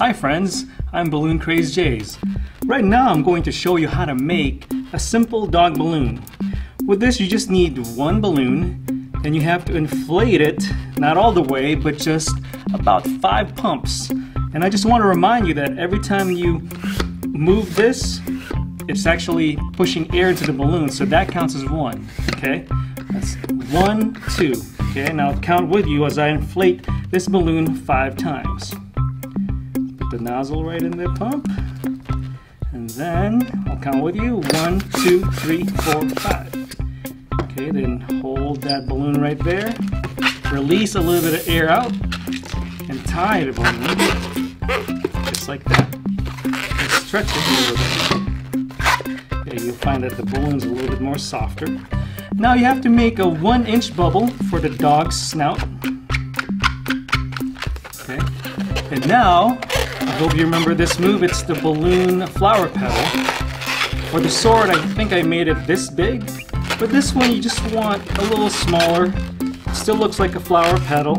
Hi friends, I'm Balloon Craze Jaze. Right now I'm going to show you how to make a simple dog balloon. With this you just need one balloon and you have to inflate it, not all the way, but just about 5 pumps. And I just want to remind you that every time you move this, it's actually pushing air into the balloon, so that counts as 1. Okay? That's 1, 2. Okay, now I'll count with you as I inflate this balloon 5 times. Put the nozzle right in the pump, and then I'll count with you 1, 2, 3, 4, 5. Okay, then hold that balloon right there, release a little bit of air out, and tie the balloon just like that. And stretch it a little bit. Okay, you'll find that the balloon's a little bit more softer. Now you have to make a 1-inch bubble for the dog's snout. Okay, and now I hope you remember this move. It's the balloon flower petal. For the sword, I think I made it this big, but this one you just want a little smaller. It still looks like a flower petal,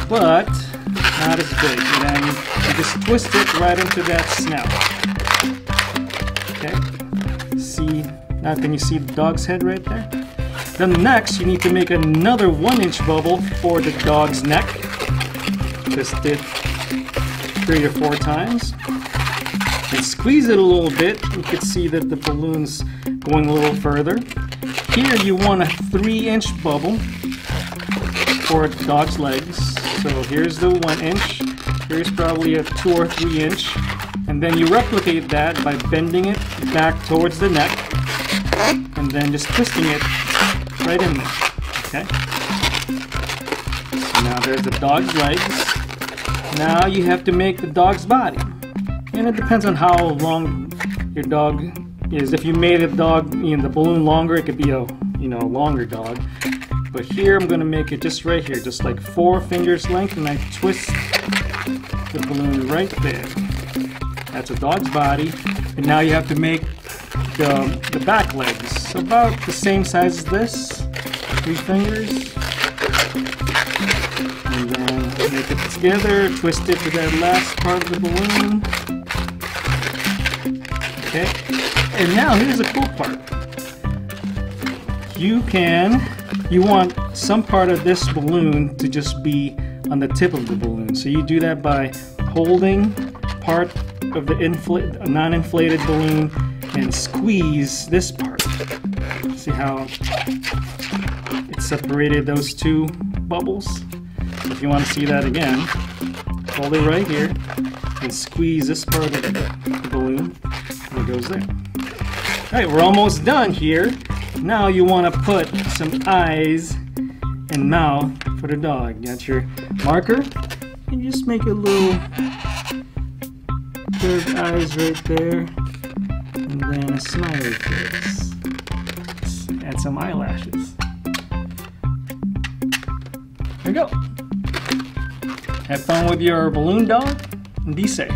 but not as big. And then you just twist it right into that snout. Okay, see, now can you see the dog's head right there? Then next, you need to make another 1-inch bubble for the dog's neck. Twist it 3 or 4 times. And squeeze it a little bit. You can see that the balloon's going a little further. Here you want a 3-inch bubble for the dog's legs. So here's the 1-inch. Here's probably a 2 or 3 inch. And then you replicate that by bending it back towards the neck. And then just twisting it right in there. Okay? So now there's the dog's legs. Now you have to make the dog's body. And it depends on how long your dog is. If you made a dog, the balloon longer, it could be a longer dog. But here I'm going to make it just right here, just like 4 fingers length, and I twist the balloon right there. That's a dog's body. And now you have to make the back legs, about the same size as this, 3 fingers, and then make it together, twist it to that last part of the balloon. Okay, and now here's the cool part. You want some part of this balloon to just be on the tip of the balloon, so you do that by holding part of the non-inflated balloon and squeeze this part. See how it separated those 2 bubbles? If you want to see that again, hold it right here and squeeze this part of the balloon, and it goes there. Alright, we're almost done here. Now you want to put some eyes and mouth for the dog. You got your marker, and just make a little curved eyes right there. And then a smiley face. Add some eyelashes. There you go. Have fun with your balloon dog and be safe.